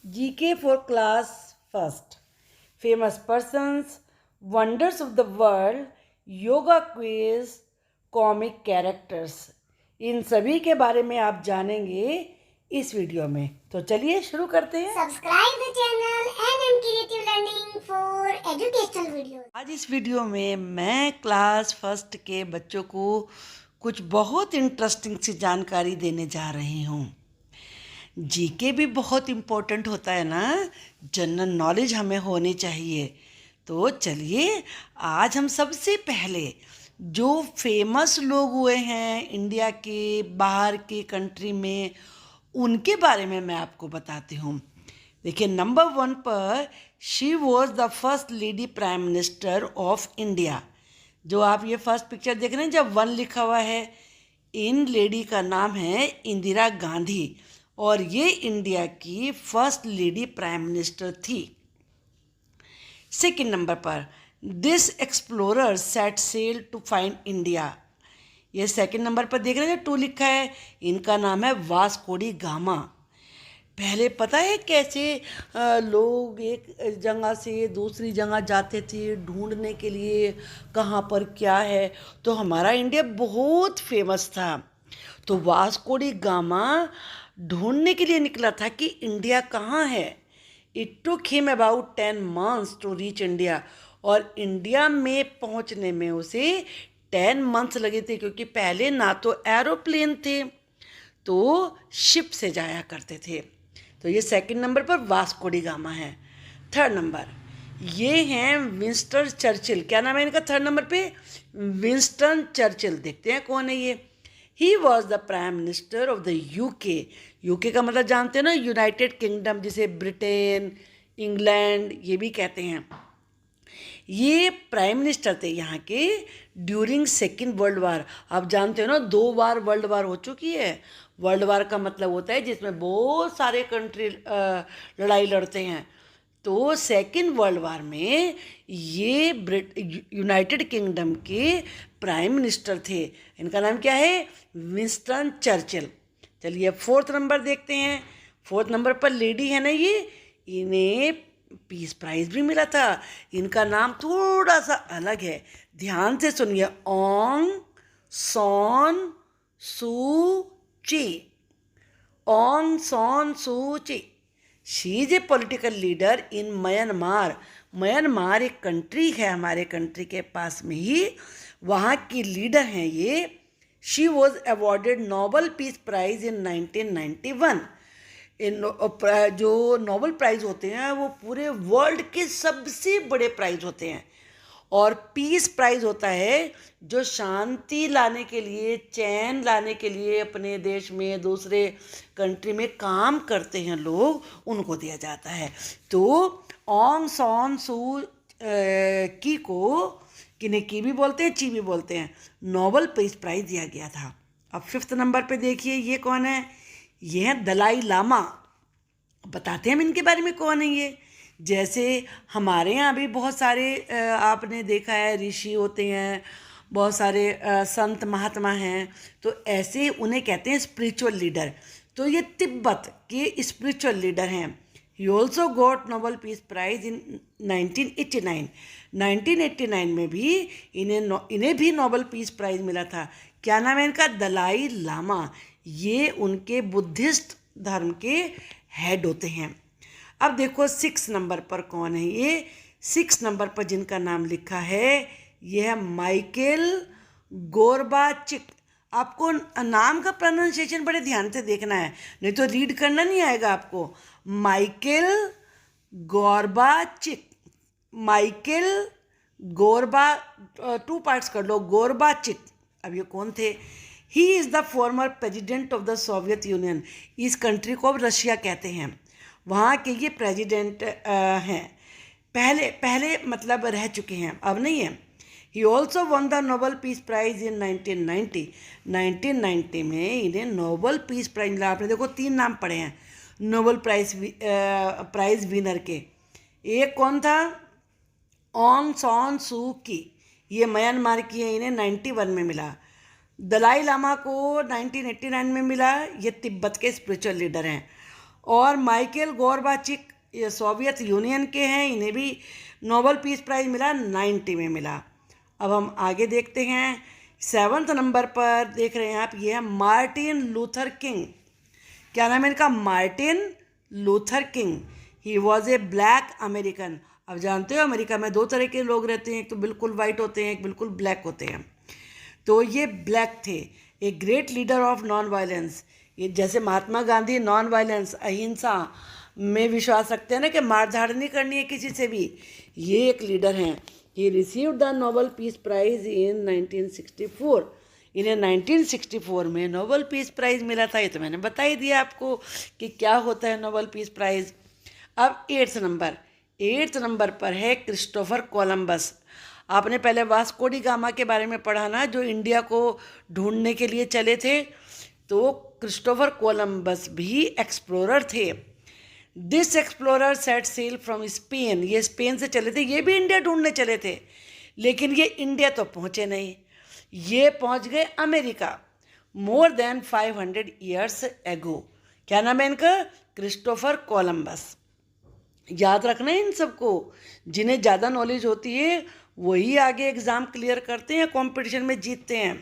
GK for class first. Famous persons, wonders of the world, yoga quiz, comic characters, इन सभी के बारे में आप जानेंगे इस वीडियो में। तो चलिए शुरू करते हैं। Subscribe the channel NM creative learning for educational videos. आज इस वीडियो में मैं क्लास फर्स्ट के बच्चों को कुछ बहुत इंटरेस्टिंग सी जानकारी देने जा रही हूँ। जीके भी बहुत इम्पोर्टेंट होता है ना, जनरल नॉलेज हमें होनी चाहिए। तो चलिए आज हम सबसे पहले जो फेमस लोग हुए हैं इंडिया के बाहर के कंट्री में, उनके बारे में मैं आपको बताती हूँ। देखिए, नंबर 1 पर she was the first lady prime minister of India. जो आप ये फर्स्ट पिक्चर देख रहे हैं, जब 1 लिखा हुआ है, इन लेडी का नाम है इंदिरा गांधी और ये इंडिया की फर्स्ट लेडी प्राइम मिनिस्टर थी। सेकंड नंबर पर this explorer set sail to find India. ये सेकंड नंबर पर देख रहे हैं, 2 लिखा है, इनका नाम है वास्को डी गामा। पहले पता है कैसे लोग एक जगह से दूसरी जगह जाते थे ढूंढने के लिए कहाँ पर क्या है। तो हमारा इंडिया बहुत फेमस था। तो वास्को डी गामा ढूंढने के लिए निकला था कि इंडिया कहाँ है। It took him about 10 months to reach India. और इंडिया में पहुंचने में उसे 10 months लगे थे, क्योंकि पहले ना तो एरोप्लेन थे तो शिप से जाया करते थे। तो ये सेकंड नंबर पर वास्को डी गामा है। थर्ड नंबर ये हैं विंस्टन चर्चिल। क्या नाम है इनका थर्ड नंबर पे? Winston Churchill. देखते हैं कौन है ये। He was the prime minister of the UK. UK का मतलब जानते हैं ना, यूनाइटेड किंगडम, जिसे ब्रिटेन, इंग्लैंड ये भी कहते हैं। ये प्राइम मिनिस्टर थे यहाँ के ड्यूरिंग सेकेंड वर्ल्ड वार। आप जानते हो ना, 2 बार वर्ल्ड वार हो चुकी है। वर्ल्ड वार का मतलब होता है जिसमें बहुत सारे कंट्री लड़ाई लड़ते हैं। तो सेकेंड वर्ल्ड वार में ये यूनाइटेड किंगडम के प्राइम मिनिस्टर थे। इनका नाम क्या है? Winston Churchill. चलिए फोर्थ नंबर देखते हैं। फोर्थ नंबर पर लेडी है ना ये, इन्हें पीस प्राइज भी मिला था। इनका नाम थोड़ा सा अलग है, ध्यान से सुनिए। ऑंग सॉन सू ची। ऑंग सॉन सू ची। She is a political leader in Myanmar. Myanmar एक कंट्री है हमारे कंट्री के पास में ही, वहाँ की लीडर हैं ये। She was awarded Nobel peace prize in 1991। जो नोबल प्राइज़ होते हैं वो पूरे वर्ल्ड के सबसे बड़े प्राइज़ होते हैं। और पीस प्राइज़ होता है जो शांति लाने के लिए, चैन लाने के लिए अपने देश में दूसरे कंट्री में काम करते हैं लोग, उनको दिया जाता है। तो ऑंग सॉन सू की को, किन्हें की भी बोलते हैं, ची भी बोलते हैं, नोबल पीस प्राइज़ दिया गया था। अब 5th नंबर पे देखिए, ये कौन है? ये है दलाई लामा। बताते हैं हम इनके बारे में कौन है ये। जैसे हमारे यहाँ भी बहुत सारे आपने देखा है ऋषि होते हैं, बहुत सारे संत महात्मा हैं। तो ऐसे उन्हें कहते हैं स्पिरिचुअल लीडर। तो ये तिब्बत के स्पिरिचुअल लीडर हैं। He also got Nobel peace prize in 1989। 1989 में भी इन्हें भी नोबल पीस प्राइज मिला था। क्या नाम है इनका? दलाई लामा। ये उनके बुद्धिस्ट धर्म के हेड होते हैं। अब देखो 6 नंबर पर कौन है ये। 6 नंबर पर जिनका नाम लिखा है ये है माइकल गोरबाचिक। आपको नाम का प्रोनाउंसिएशन बड़े ध्यान से देखना है, नहीं तो रीड करना नहीं आएगा आपको। माइकल गोरबाचिक। माइकल गोरबा, 2 पार्ट्स कर लो, गोरबाचिक। अब ये कौन थे? He is the former president of the Soviet union. इस कंट्री को अब रशिया कहते हैं। वहाँ के ये प्रेजिडेंट हैं। पहले मतलब रह चुके हैं, अब नहीं है। He also won the Nobel peace prize in 1990। 1990 में इन्हें नोबल पीस प्राइज मिला। आपने देखो 3 नाम पढ़े हैं नोबल प्राइज विनर के। एक कौन था? ऑंग सॉन सू की। ये म्यांमार की है, इन्हें 91 में मिला। दलाई लामा को 1989 में मिला। ये तिब्बत के स्पिरिचुअल लीडर हैं। और माइकल गोरबाचिक ये सोवियत यूनियन के हैं, इन्हें भी नोबेल पीस प्राइज़ मिला 90 में मिला। अब हम आगे देखते हैं। 7th नंबर पर देख रहे हैं आप, ये है मार्टिन लूथर किंग। क्या नाम है इनका? Martin Luther king. He was a black American. अब जानते हो अमेरिका में 2 तरह के लोग रहते हैं, एक तो बिल्कुल वाइट होते हैं, एक बिल्कुल ब्लैक होते हैं। तो ये ब्लैक थे। A great leader of non violence. ये जैसे महात्मा गांधी नॉन वायलेंस, अहिंसा में विश्वास रखते हैं ना, कि मारधाड़ नहीं करनी है किसी से भी, ये एक लीडर हैं। He received the Nobel peace prize इन 1964। इन्हें 1964 में नोबेल पीस प्राइज़ मिला था। ये तो मैंने बता ही दिया आपको कि क्या होता है नोबेल पीस प्राइज़। अब 8th नंबर पर है क्रिस्टोफर कोलंबस। आपने पहले वास्को डी गामा के बारे में पढ़ा ना, जो इंडिया को ढूंढने के लिए चले थे। तो क्रिस्टोफर कोलंबस भी एक्सप्लोरर थे। This explorer set sail from Spain. ये स्पेन से चले थे, ये भी इंडिया ढूंढने चले थे, लेकिन ये इंडिया तो पहुँचे नहीं, ये पहुँच गए America more than 500 years ago. क्या नाम है इनका? Christopher Columbus. याद रखना है इन सबको, जिन्हें ज़्यादा नॉलेज होती है वही आगे एग्ज़ाम क्लियर करते हैं, कंपटीशन में जीतते हैं।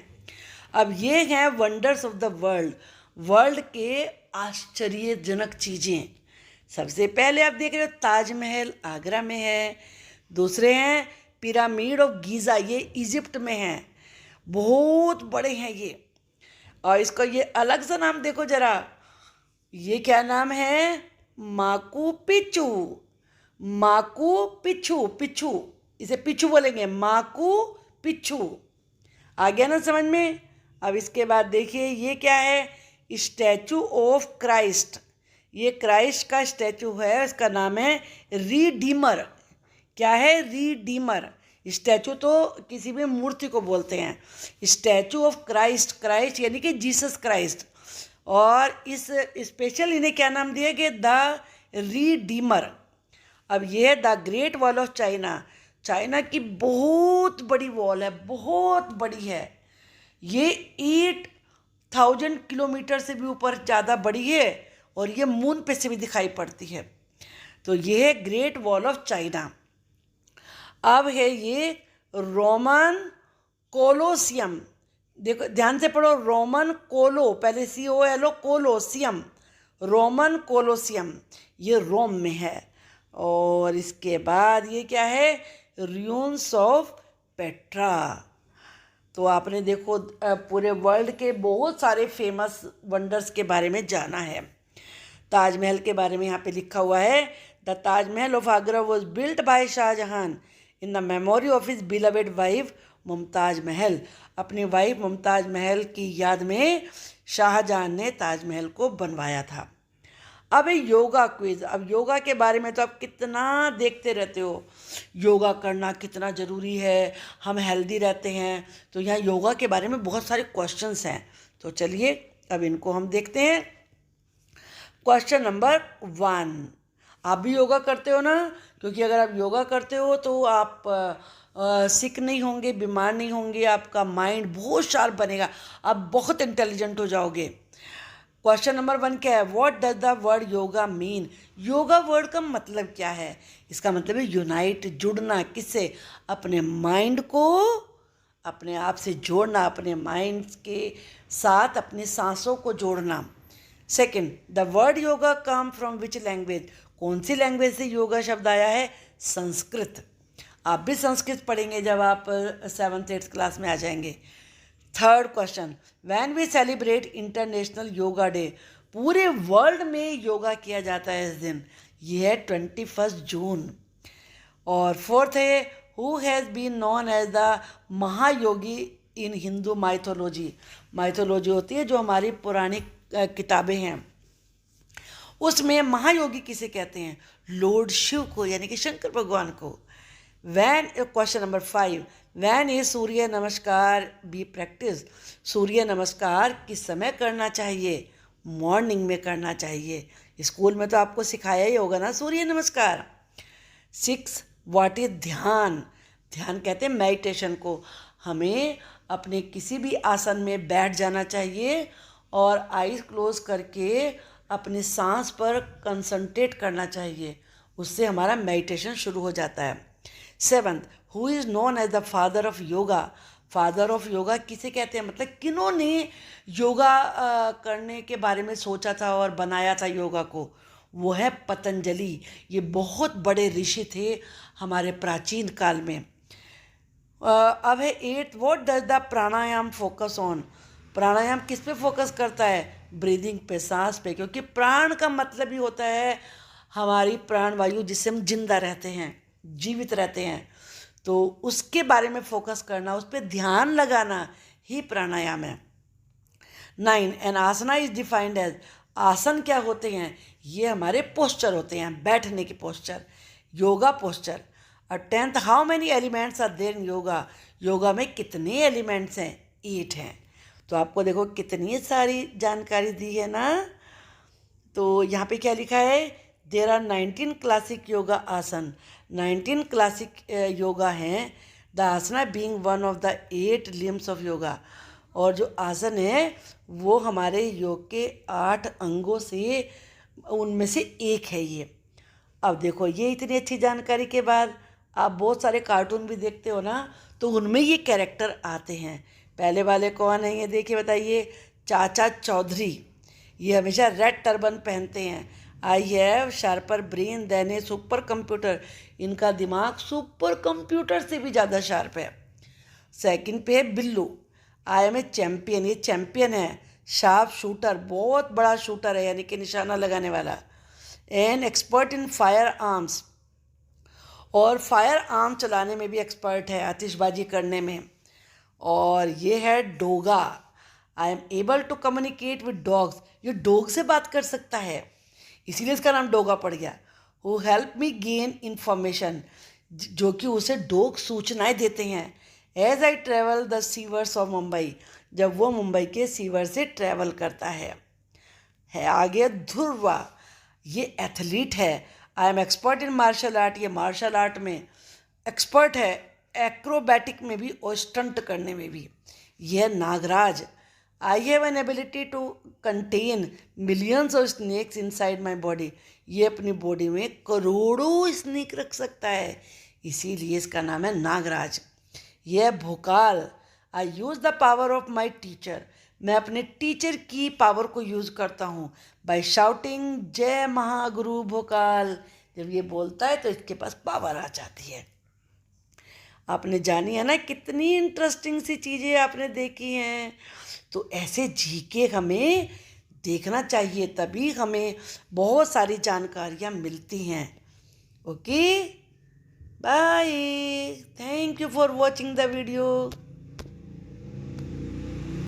अब ये हैं wonders of the world, world के आश्चर्यजनक चीज़ें। सबसे पहले आप देख रहे हो ताजमहल आगरा में है। दूसरे हैं पिरामिड ऑफ गीज़ा, ये इजिप्ट में हैं, बहुत बड़े हैं ये। और इसका ये अलग सा नाम देखो ज़रा, ये क्या नाम है? माकू पिच्चू। माकू पिच्छू, पिच्छू, इसे पिच्छू बोलेंगे, माकू पिच्छू। आ गया ना समझ में? अब इसके बाद देखिए ये क्या है? Statue of Christ. ये क्राइस्ट का स्टैचू है, इसका नाम है रिडीमर। क्या है? रिडीमर। स्टैचू तो किसी भी मूर्ति को बोलते हैं। स्टैचू ऑफ क्राइस्ट, क्राइस्ट यानी कि जीसस क्राइस्ट। और इस स्पेशल इन्हें क्या नाम दिया गया? The Redeemer. अब ये है the great wall of China. China की बहुत बड़ी वॉल है, बहुत बड़ी है। ये 8000 किलोमीटर से भी ऊपर ज़्यादा बड़ी है, और ये मून पे से भी दिखाई पड़ती है। तो ये है ग्रेट वॉल ऑफ चाइना। अब है ये रोमन कोलोसियम। देखो ध्यान से पढ़ो, रोमन कोलो, पहले COLO, कोलोसियम, रोमन कोलोसियम, ये रोम में है। और इसके बाद ये क्या है? Ruins of Petra. तो आपने देखो पूरे वर्ल्ड के बहुत सारे फेमस वंडर्स के बारे में जाना है। ताजमहल के बारे में यहाँ पे लिखा हुआ है, the Taj Mahal of Agra was built by Shah Jahan in the memory of his beloved wife Mumtaz Mahal. अपनी वाइफ मुमताज महल की याद में शाहजहां ने ताजमहल को बनवाया था। अब है योगा क्विज। अब योगा के बारे में तो आप कितना देखते रहते हो, योगा करना कितना ज़रूरी है, हम हेल्दी रहते हैं। तो यहाँ योगा के बारे में बहुत सारे क्वेश्चंस हैं, तो चलिए अब इनको हम देखते हैं। क्वेश्चन नंबर 1, आप भी योगा करते हो ना? क्योंकि अगर आप योगा करते हो तो आप सिक नहीं होंगे, बीमार नहीं होंगे, आपका माइंड बहुत शार्प बनेगा, आप बहुत इंटेलिजेंट हो जाओगे। क्वेश्चन नंबर 1 क्या है? What does the word yoga mean? Yoga word का मतलब क्या है? इसका मतलब है यूनाइट, जुड़ना। किससे? अपने माइंड को अपने आप से जोड़ना, अपने माइंड के साथ अपनी सांसों को जोड़ना। Second, the word yoga come from which language? कौन सी लैंग्वेज से योगा शब्द आया है? संस्कृत। आप भी संस्कृत पढ़ेंगे जब आप 7th 8th क्लास में आ जाएंगे। Third question, when we celebrate international yoga day? पूरे वर्ल्ड में योगा किया जाता है इस दिन, ये है 21 जून। और फोर्थ है, who has been known as the Mahayogi in Hindu mythology? Mythology होती है जो हमारी पुरानी किताबें हैं, उसमें महायोगी किसे कहते हैं? लॉर्ड शिव को, यानी कि शंकर भगवान को। क्वेश्चन नंबर 5, वैन इज सूर्य नमस्कार बी प्रैक्टिस? सूर्य नमस्कार किस समय करना चाहिए? मॉर्निंग में करना चाहिए। स्कूल में तो आपको सिखाया ही होगा ना सूर्य नमस्कार। 6, व्हाट इज ध्यान? ध्यान कहते हैं मेडिटेशन को। हमें अपने किसी भी आसन में बैठ जाना चाहिए और आईज क्लोज करके अपनी सांस पर कंसंट्रेट करना चाहिए, उससे हमारा मेडिटेशन शुरू हो जाता है। 7th, who is known as the father of yoga. Father of yoga किसे कहते हैं, मतलब किन्होंने योगा करने के बारे में सोचा था और बनाया था योगा को, वो है पतंजलि। ये बहुत बड़े ऋषि थे हमारे प्राचीन काल में। अब है 8th, what does the pranayama focus on. प्राणायाम किस पे फोकस करता है, ब्रीदिंग पे, सांस पे, क्योंकि प्राण का मतलब ही होता है हमारी प्राण वायु जिससे हम जिंदा रहते हैं, जीवित रहते हैं। तो उसके बारे में फोकस करना, उस पर ध्यान लगाना ही प्राणायाम है। 9, an asana is defined as. आसन क्या होते हैं, ये हमारे पोस्चर होते हैं, बैठने के पोस्चर, योगा पोस्चर। और 10th, how many elements are there in yoga. Yoga में कितने एलिमेंट्स हैं, 8 हैं। तो आपको देखो कितनी सारी जानकारी दी है ना। तो यहाँ पे क्या लिखा है, देर आर 19 क्लासिक योगा आसन। 19 क्लासिक योगा हैं, the asana being one of the 8 limbs of yoga. और जो आसन है वो हमारे योग के 8 अंगों से, उनमें से एक है ये। अब देखो ये इतनी अच्छी जानकारी के बाद आप बहुत सारे कार्टून भी देखते हो ना, तो उनमें ये कैरेक्टर आते हैं। पहले वाले कौन है ये देखिए, बताइए। चाचा चौधरी, ये हमेशा रेड टर्बन पहनते हैं। I have sharper brain than a super computer. इनका दिमाग सुपर कंप्यूटर से भी ज़्यादा शार्प है। सेकंड पे है Billu, I am a champion. ये चैम्पियन है, शार्प शूटर, बहुत बड़ा शूटर है, यानी कि निशाना लगाने वाला। An expert in firearms, और फायर आर्म चलाने में भी एक्सपर्ट है, आतिशबाजी करने में। और ये है Doga, I am able to communicate with dogs. ये डॉग से बात कर सकता है, इसीलिए इसका नाम डोगा पड़ गया। Who help me gain information, जो कि उसे डॉग सूचनाएं देते हैं। As I travel the sewers of Mumbai, जब वो मुंबई के सीवर से ट्रैवल करता है। आगे ध्रुवा, ये एथलीट है। I am expert in martial art, ये मार्शल आर्ट में एक्सपर्ट है, एक्रोबैटिक में भी और स्टंट करने में भी। यह Nagraj, I have an ability to contain millions of snakes inside my body. ये अपनी बॉडी में करोड़ों स्नेक रख सकता है, इसीलिए इसका नाम है नागराज। यह Bhokal, I use the power of my teacher. मैं अपने टीचर की पावर को यूज़ करता हूँ, बाय शाउटिंग जय महागुरु भोकाल। जब ये बोलता है तो इसके पास पावर आ जाती है। आपने जानी है ना, कितनी इंटरेस्टिंग सी चीज़ें आपने देखी हैं। तो ऐसे जीके हमें देखना चाहिए, तभी हमें बहुत सारी जानकारियाँ मिलती हैं। Okay, bye, thank you for watching the video.